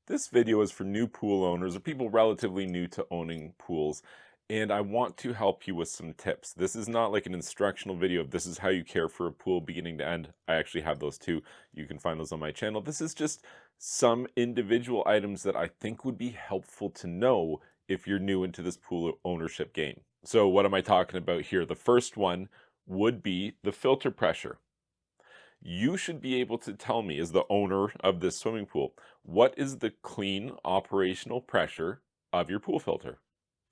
This video is for new pool owners or people relatively new to owning pools, and I want to help you with some tips. This is not like an instructional video of this is how you care for a pool beginning to end. I actually have those too. You can find those on my channel. This is just some individual items that I think would be helpful to know if you're new into this pool ownership game. So what am I talking about here? The first one would be the filter pressure. You should be able to tell me, as the owner of this swimming pool, what is the clean operational pressure of your pool filter?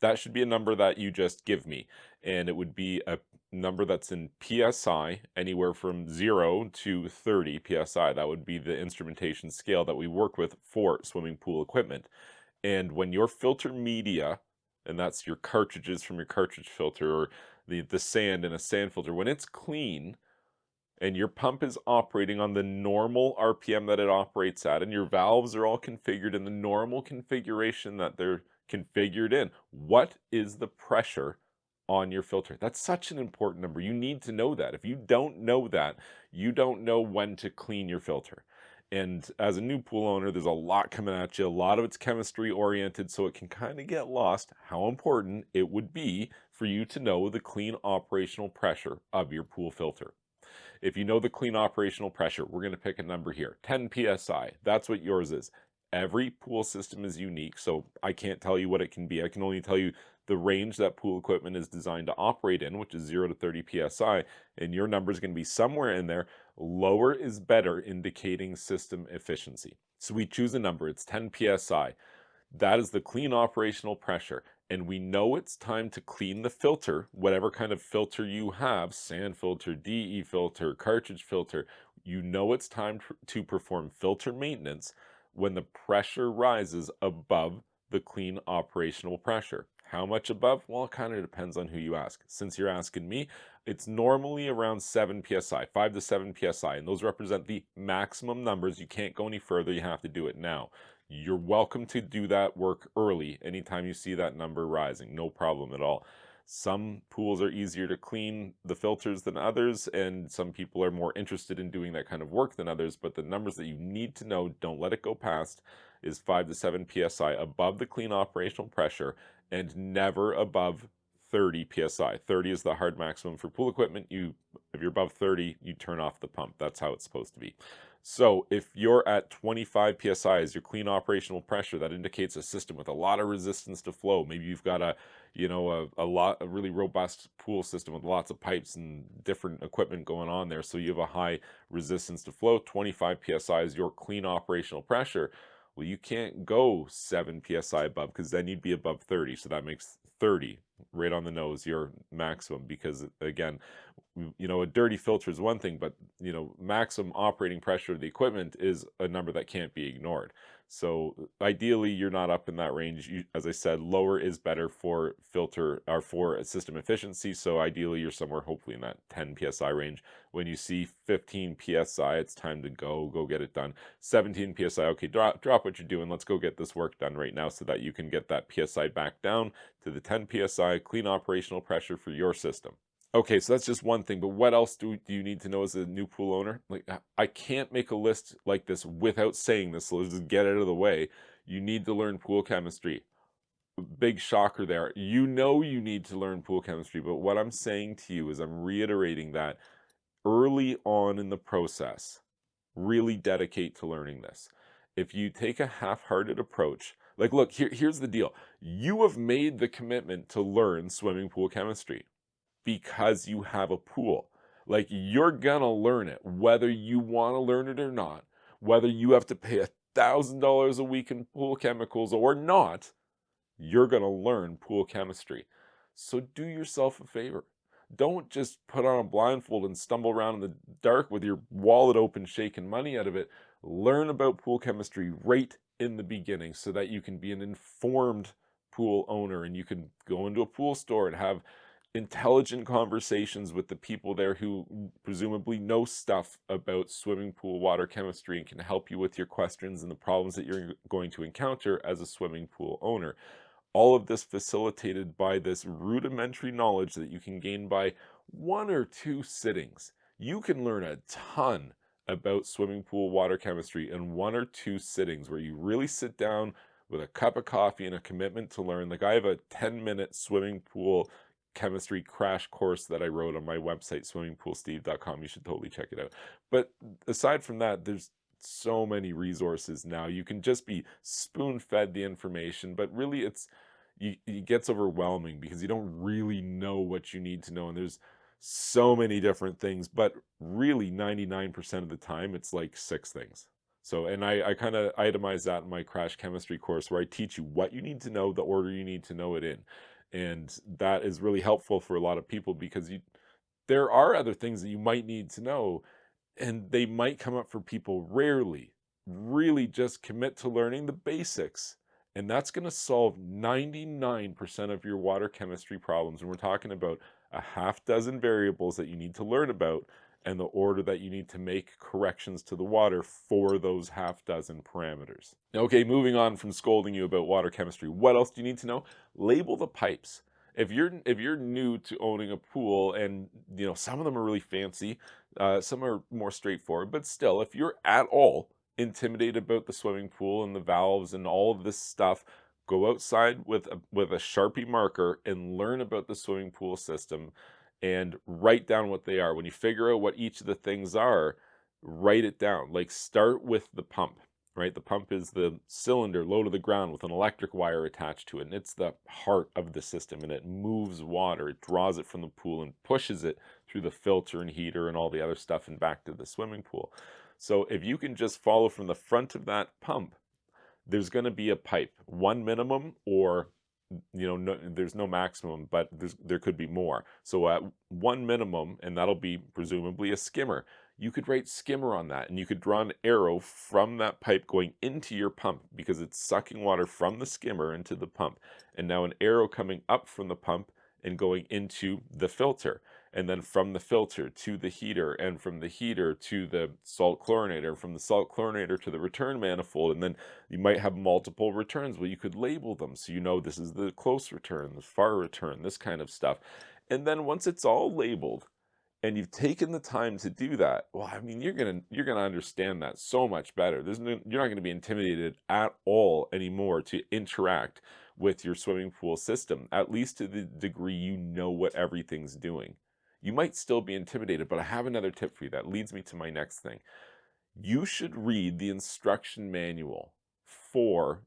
That should be a number that you just give me. And it would be a number that's in PSI, anywhere from 0 to 30 PSI. That would be the instrumentation scale that we work with for swimming pool equipment. And when your filter media, and that's your cartridges from your cartridge filter or the sand in a sand filter, when it's clean, and your pump is operating on the normal RPM that it operates at, and your valves are all configured in the normal configuration that they're configured in, what is the pressure on your filter? That's such an important number. You need to know that. If you don't know that, you don't know when to clean your filter. And as a new pool owner, there's a lot coming at you. A lot of it's chemistry oriented, so it can kind of get lost how important it would be for you to know the clean operational pressure of your pool filter. If you know the clean operational pressure, we're going to pick a number here, 10 psi. That's what yours is. Every pool system is unique, so I can't tell you what it can be. I can only tell you the range that pool equipment is designed to operate in, which is 0 to 30 psi, and your number is going to be somewhere in there. Lower is better, indicating system efficiency. So we choose a number, it's 10 psi. That is the clean operational pressure. And we know it's time to clean the filter, whatever kind of filter you have, sand filter, DE filter, cartridge filter. You know it's time to perform filter maintenance when the pressure rises above the clean operational pressure. How much above? Well, it kind of depends on who you ask. Since you're asking me, it's normally around 7 psi, 5 to 7 psi, and those represent the maximum numbers. You can't go any further, you have to do it now. You're welcome to do that work early anytime you see that number rising, no problem at all. Some pools are easier to clean the filters than others, and some people are more interested in doing that kind of work than others, but the numbers that you need to know, don't let it go past, is 5 to 7 psi above the clean operational pressure and never above 30 psi. 30 is the hard maximum for pool equipment. If you're above 30, you turn off the pump. That's how it's supposed to be. So if you're at 25 psi as your clean operational pressure, that indicates a system with a lot of resistance to flow. Maybe you've got a really robust pool system with lots of pipes and different equipment going on there. So you have a high resistance to flow. 25 psi is your clean operational pressure. Well, you can't go 7 psi above because then you'd be above 30. So that makes 30 right on the nose your maximum, because again, a dirty filter is one thing, but maximum operating pressure of the equipment is a number that can't be ignored. So ideally you're not up in that range. As I said, lower is better for filter or for system efficiency. So ideally you're somewhere hopefully in that 10 psi range. When you see 15 psi, it's time to go get it done. 17 psi, okay, drop what you're doing. Let's go get this work done right now so that you can get that psi back down to the 10 psi clean operational pressure for your system. Okay, so that's just one thing, but what else do you need to know as a new pool owner? Like, I can't make a list like this without saying this, so let's just get it out of the way. You need to learn pool chemistry. Big shocker there. You know you need to learn pool chemistry, but what I'm saying to you is I'm reiterating that early on in the process, really dedicate to learning this. If you take a half-hearted approach, like, look, here's the deal. You have made the commitment to learn swimming pool chemistry because you have a pool. Like, you're gonna learn it, whether you want to learn it or not, whether you have to pay $1,000 a week in pool chemicals or not, you're gonna learn pool chemistry. So do yourself a favor. Don't just put on a blindfold and stumble around in the dark with your wallet open, shaking money out of it. Learn about pool chemistry right in the beginning so that you can be an informed pool owner and you can go into a pool store and have intelligent conversations with the people there who presumably know stuff about swimming pool water chemistry and can help you with your questions and the problems that you're going to encounter as a swimming pool owner. All of this facilitated by this rudimentary knowledge that you can gain by 1 or 2 sittings. You can learn a ton about swimming pool water chemistry in 1 or 2 sittings where you really sit down with a cup of coffee and a commitment to learn. Like I have a 10-minute swimming pool chemistry crash course that I wrote on my website, swimmingpoolsteve.com. You should totally check it out. But aside from that, there's so many resources now. You can just be spoon-fed the information, but really it gets overwhelming because you don't really know what you need to know. And there's so many different things, but really 99% of the time it's like 6 things. So, and I kind of itemize that in my crash chemistry course where I teach you what you need to know, the order you need to know it in. And that is really helpful for a lot of people because there are other things that you might need to know, and they might come up for people rarely. Really just commit to learning the basics, and that's going to solve 99% of your water chemistry problems. And we're talking about a half dozen variables that you need to learn about and the order that you need to make corrections to the water for those half dozen parameters. Okay, moving on from scolding you about water chemistry, what else do you need to know? Label the pipes. If you're new to owning a pool, and some of them are really fancy, some are more straightforward, but still, if you're at all intimidated about the swimming pool and the valves and all of this stuff, go outside with a Sharpie marker and learn about the swimming pool system and write down what they are. When you figure out what each of the things are, write it down. Like start with the pump, right? The pump is the cylinder low to the ground with an electric wire attached to it, and it's the heart of the system, and it moves water. It draws it from the pool and pushes it through the filter and heater and all the other stuff and back to the swimming pool. So if you can just follow from the front of that pump, there's going to be a pipe, one minimum, or no, there's no maximum, but there could be more. So at one minimum, and that'll be presumably a skimmer, you could write skimmer on that, and you could draw an arrow from that pipe going into your pump because it's sucking water from the skimmer into the pump, and now an arrow coming up from the pump and going into the filter, and then from the filter to the heater, and from the heater to the salt chlorinator, from the salt chlorinator to the return manifold, and then you might have multiple returns. Well, you could label them so you know this is the close return, the far return, this kind of stuff. And then once it's all labeled and you've taken the time to do that, well, I mean, you're gonna understand that so much better. You're not gonna be intimidated at all anymore to interact with your swimming pool system, at least to the degree you know what everything's doing. You might still be intimidated, but I have another tip for you that leads me to my next thing. You should read the instruction manual for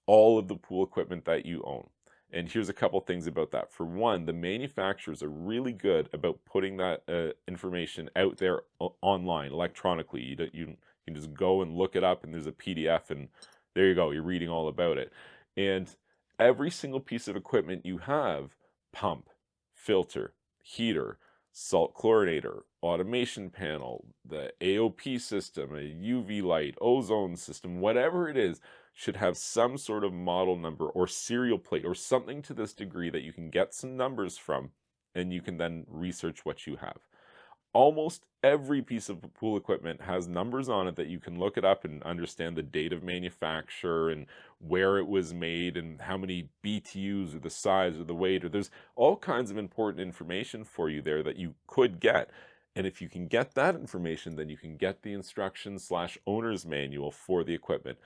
all of the pool equipment that you own. And here's a couple things about that. For one, the manufacturers are really good about putting that information out there online, electronically. You can just go and look it up, and there's a PDF, and there you go. You're reading all about it. And every single piece of equipment you have, pump, filter, heater, salt chlorinator, automation panel, the AOP system, a UV light, ozone system, whatever it is, should have some sort of model number or serial plate or something to this degree that you can get some numbers from, and you can then research what you have. Almost every piece of pool equipment has numbers on it that you can look it up and understand the date of manufacture and where it was made and how many BTUs or the size or the weight, or there's all kinds of important information for you there that you could get. And if you can get that information, then you can get the instructions/owner's manual for the equipment.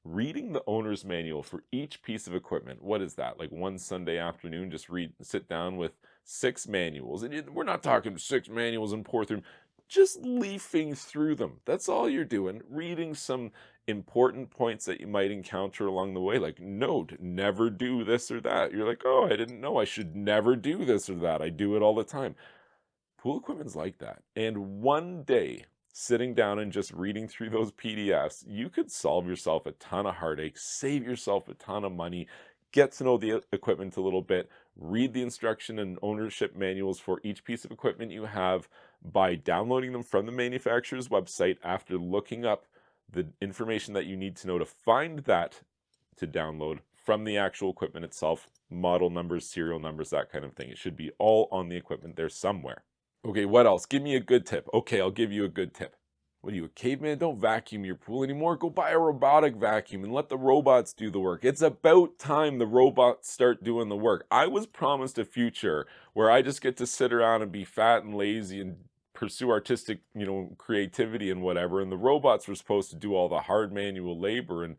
Reading the owner's manual for each piece of equipment, what is that? Like one Sunday afternoon, just sit down with 6 manuals. And we're not talking 6 manuals and pour through them, just leafing through them. That's all you're doing. Reading some important points that you might encounter along the way, like note, never do this or that. You're like, oh, I didn't know I should never do this or that. I do it all the time. Pool equipment's like that. And one day, sitting down and just reading through those PDFs, you could solve yourself a ton of heartache, save yourself a ton of money, get to know the equipment a little bit, read the instruction and ownership manuals for each piece of equipment you have by downloading them from the manufacturer's website after looking up the information that you need to know to find that to download from the actual equipment itself, model numbers, serial numbers, that kind of thing. It should be all on the equipment there somewhere. Okay, what else? Give me a good tip. Okay, I'll give you a good tip. What are you, a caveman? Don't vacuum your pool anymore. Go buy a robotic vacuum and let the robots do the work. It's about time the robots start doing the work. I was promised a future where I just get to sit around and be fat and lazy and pursue artistic, creativity and whatever, and the robots were supposed to do all the hard manual labor, and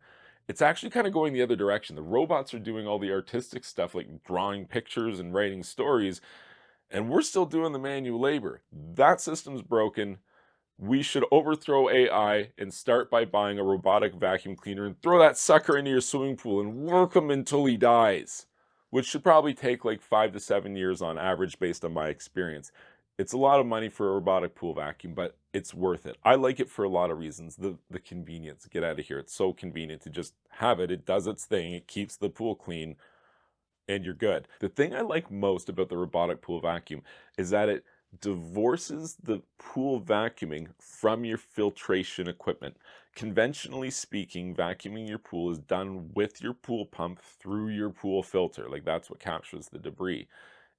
it's actually kind of going the other direction. The robots are doing all the artistic stuff, like drawing pictures and writing stories, and we're still doing the manual labor. That system's broken. We should overthrow AI and start by buying a robotic vacuum cleaner and throw that sucker into your swimming pool and work him until he dies, which should probably take like 5 to 7 years on average based on my experience. It's a lot of money for a robotic pool vacuum, but it's worth it. I like it for a lot of reasons. The convenience. Get out of here. It's so convenient to just have it. It does its thing. It keeps the pool clean and you're good. The thing I like most about the robotic pool vacuum is that it divorces the pool vacuuming from your filtration equipment. Conventionally speaking, vacuuming your pool is done with your pool pump through your pool filter. Like that's what captures the debris.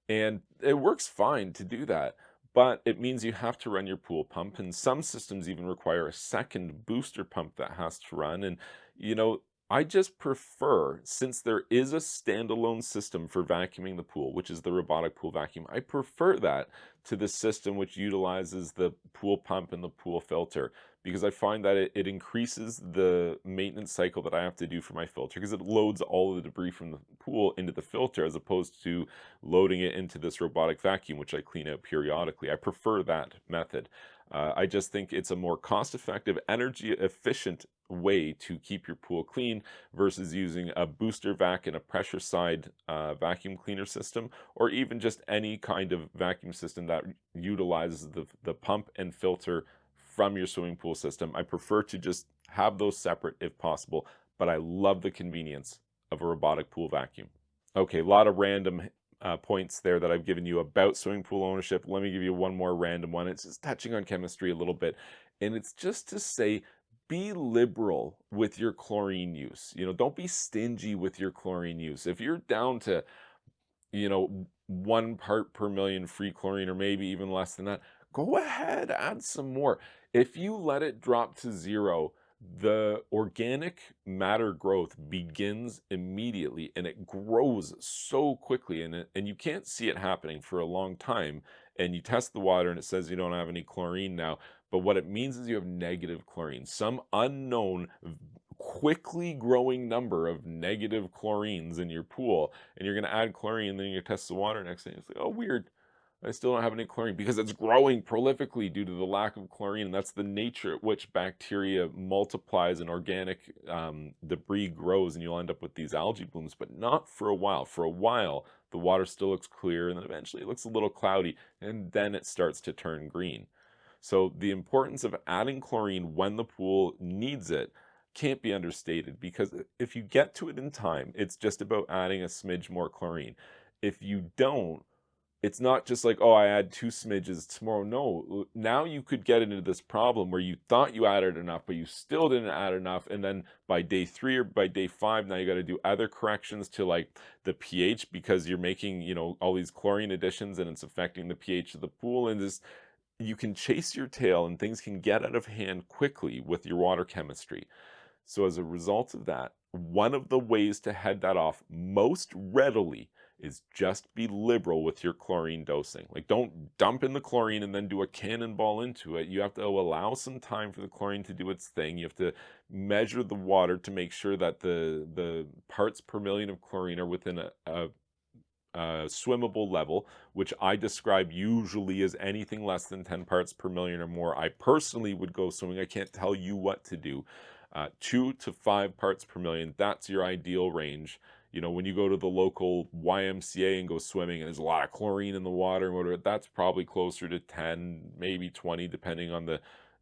And it works fine to do that, but it means you have to run your pool pump, and some systems even require a second booster pump that has to run. And, you know, I just prefer, since there is a standalone system for vacuuming the pool, which is the robotic pool vacuum, I prefer that to the system which utilizes the pool pump and the pool filter because I find that it increases the maintenance cycle that I have to do for my filter because it loads all of the debris from the pool into the filter as opposed to loading it into this robotic vacuum, which I clean out periodically. I prefer that method. I just think it's a more cost-effective, energy-efficient way to keep your pool clean versus using a booster vac and a pressure side vacuum cleaner system, or even just any kind of vacuum system that utilizes the pump and filter from your swimming pool system. I prefer to just have those separate if possible, but I love the convenience of a robotic pool vacuum. Okay, a lot of random points there that I've given you about swimming pool ownership. Let me give you one more random one. It's just touching on chemistry a little bit. And it's just to say, be liberal with your chlorine use. Don't be stingy with your chlorine use. If you're down to, 1 part per million free chlorine, or maybe even less than that, go ahead, add some more. If you let it drop to 0, the organic matter growth begins immediately and it grows so quickly and you can't see it happening for a long time, and you test the water and it says you don't have any chlorine now, but what it means is you have negative chlorine, some unknown quickly growing number of negative chlorines in your pool, and you're going to add chlorine and then you test the water next thing, it's like, oh weird, I still don't have any chlorine because it's growing prolifically due to the lack of chlorine. And that's the nature at which bacteria multiplies and organic debris grows, and you'll end up with these algae blooms, but not for a while. For a while, the water still looks clear, and then eventually it looks a little cloudy, and then it starts to turn green. So the importance of adding chlorine when the pool needs it can't be understated, because if you get to it in time, it's just about adding a smidge more chlorine. If you don't, it's not just like, oh, I add 2 smidges tomorrow. No, now you could get into this problem where you thought you added enough, but you still didn't add enough. And then by day 3 or by day 5, now you got to do other corrections to like the pH because you're making, all these chlorine additions and it's affecting the pH of the pool. And this, you can chase your tail and things can get out of hand quickly with your water chemistry. So as a result of that, one of the ways to head that off most readily is just be liberal with your chlorine dosing. Like, don't dump in the chlorine and then do a cannonball into it. You have to allow some time for the chlorine to do its thing. You have to measure the water to make sure that the parts per million of chlorine are within a swimmable level, which I describe usually as anything less than 10 parts per million or more. I personally would go swimming. I can't tell you what to do. 2 to 5 parts per million, that's your ideal range. When you go to the local YMCA and go swimming and there's a lot of chlorine in the water and whatever, that's probably closer to 10, maybe 20, depending on the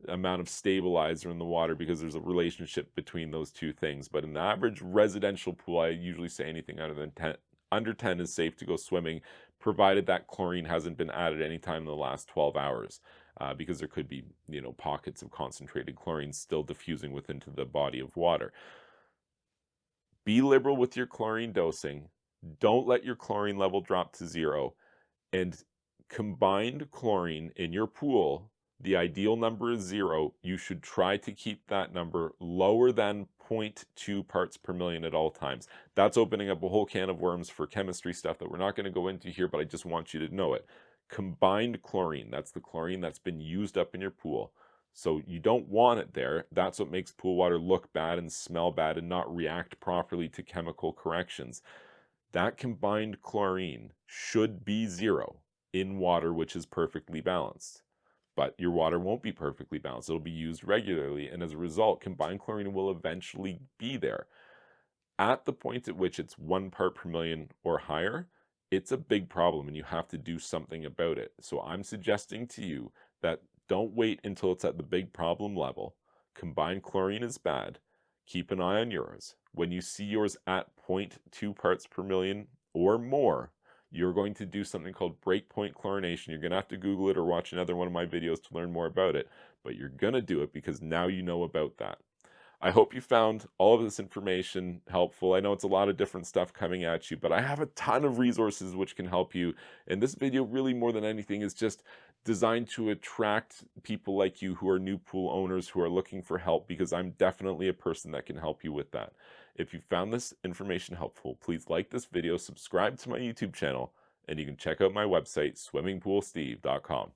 amount of stabilizer in the water, because there's a relationship between those two things. But in the average residential pool, I usually say anything under 10 is safe to go swimming, provided that chlorine hasn't been added anytime in the last 12 hours. Because there could be, pockets of concentrated chlorine still diffusing within the body of water. Be liberal with your chlorine dosing. Don't let your chlorine level drop to 0. And combined chlorine in your pool, the ideal number is 0. You should try to keep that number lower than 0.2 parts per million at all times. That's opening up a whole can of worms for chemistry stuff that we're not going to go into here, but I just want you to know it. Combined chlorine, that's the chlorine that's been used up in your pool. So you don't want it there. That's what makes pool water look bad and smell bad and not react properly to chemical corrections. That combined chlorine should be 0 in water, which is perfectly balanced. But your water won't be perfectly balanced. It'll be used regularly, and as a result, combined chlorine will eventually be there. At the point at which it's 1 part per million or higher, it's a big problem and you have to do something about it. So I'm suggesting to you that don't wait until it's at the big problem level. Combined chlorine is bad. Keep an eye on yours. When you see yours at 0.2 parts per million or more, you're going to do something called breakpoint chlorination. You're going to have to Google it or watch another one of my videos to learn more about it, but you're going to do it because now you know about that. I hope you found all of this information helpful. I know it's a lot of different stuff coming at you, but I have a ton of resources which can help you. And this video, really more than anything, is just designed to attract people like you who are new pool owners who are looking for help, because I'm definitely a person that can help you with that. If you found this information helpful, please like this video, subscribe to my YouTube channel, and you can check out my website, swimmingpoolsteve.com.